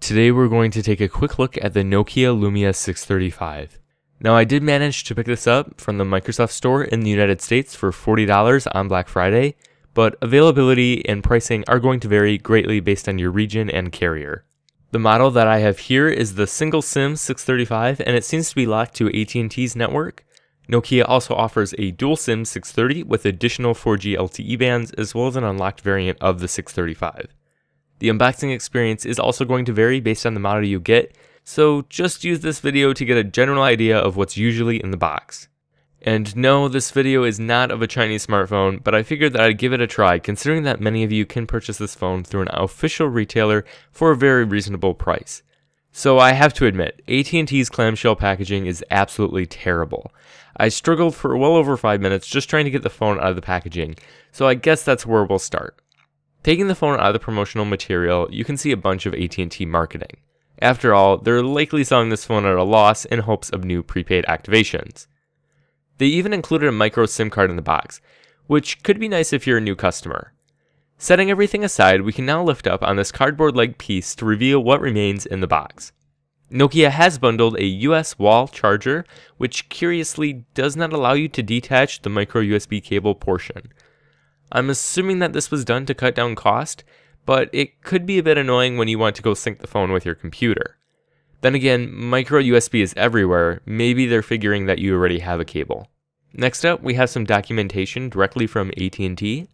Today we're going to take a quick look at the Nokia Lumia 635. Now I did manage to pick this up from the Microsoft Store in the United States for $40 on Black Friday, but availability and pricing are going to vary greatly based on your region and carrier. The model that I have here is the single SIM 635 and it seems to be locked to AT&T's network. Nokia also offers a dual SIM 630 with additional 4G LTE bands as well as an unlocked variant of the 635. The unboxing experience is also going to vary based on the model you get, so just use this video to get a general idea of what's usually in the box. And no, this video is not of a Chinese smartphone, but I figured that I'd give it a try considering that many of you can purchase this phone through an official retailer for a very reasonable price. So I have to admit, AT&T's clamshell packaging is absolutely terrible. I struggled for well over 5 minutes just trying to get the phone out of the packaging, so I guess that's where we'll start. Taking the phone out of the promotional material, you can see a bunch of AT&T marketing. After all, they're likely selling this phone at a loss in hopes of new prepaid activations. They even included a micro SIM card in the box, which could be nice if you're a new customer. Setting everything aside, we can now lift up on this cardboard-like piece to reveal what remains in the box. Nokia has bundled a US wall charger, which curiously does not allow you to detach the micro USB cable portion. I'm assuming that this was done to cut down cost, but it could be a bit annoying when you want to go sync the phone with your computer. Then again, micro USB is everywhere, maybe they're figuring that you already have a cable. Next up, we have some documentation directly from AT&T.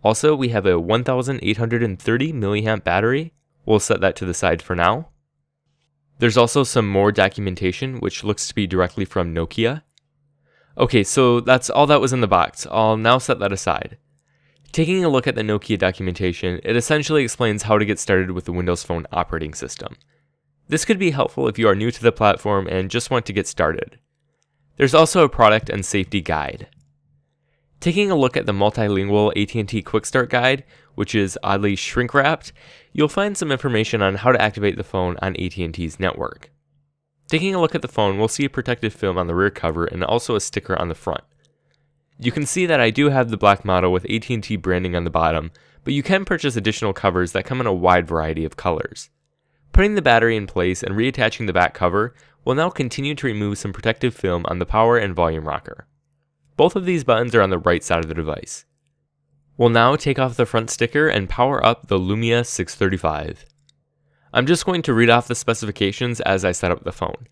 Also, we have a 1830 mAh battery. We'll set that to the side for now. There's also some more documentation, which looks to be directly from Nokia. Okay, so that's all that was in the box. I'll now set that aside. Taking a look at the Nokia documentation, it essentially explains how to get started with the Windows Phone operating system. This could be helpful if you are new to the platform and just want to get started. There's also a product and safety guide. Taking a look at the multilingual AT&T Quick Start Guide, which is oddly shrink-wrapped, you'll find some information on how to activate the phone on AT&T's network. Taking a look at the phone, we'll see a protective film on the rear cover and also a sticker on the front. You can see that I do have the black model with AT&T branding on the bottom, but you can purchase additional covers that come in a wide variety of colors. Putting the battery in place and reattaching the back cover will now continue to remove some protective film on the power and volume rocker. Both of these buttons are on the right side of the device. We'll now take off the front sticker and power up the Lumia 635. I'm just going to read off the specifications as I set up the phone.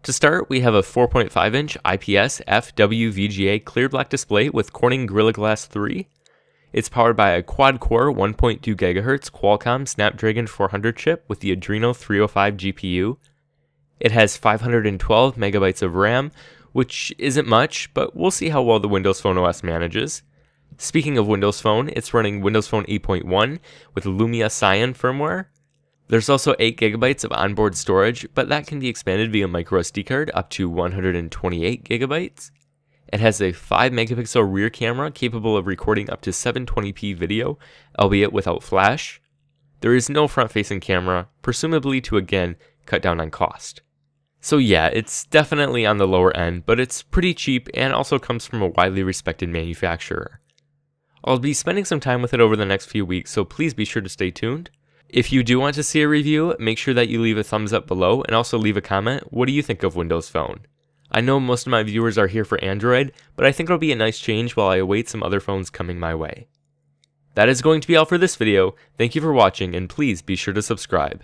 To start, we have a 4.5-inch IPS FWVGA clear black display with Corning Gorilla Glass 3. It's powered by a quad-core 1.2 GHz Qualcomm Snapdragon 400 chip with the Adreno 305 GPU. It has 512 MB of RAM, which isn't much, but we'll see how well the Windows Phone OS manages. Speaking of Windows Phone, it's running Windows Phone 8.1 with Lumia Cyan firmware. There's also 8 GB of onboard storage, but that can be expanded via microSD card up to 128 GB. It has a 5 megapixel rear camera capable of recording up to 720p video, albeit without flash. There is no front-facing camera, presumably to again cut down on cost. So yeah, it's definitely on the lower end, but it's pretty cheap and also comes from a widely respected manufacturer. I'll be spending some time with it over the next few weeks, so please be sure to stay tuned. If you do want to see a review, make sure that you leave a thumbs up below and also leave a comment. What do you think of Windows Phone? I know most of my viewers are here for Android, but I think it'll be a nice change while I await some other phones coming my way. That is going to be all for this video. Thank you for watching and please be sure to subscribe.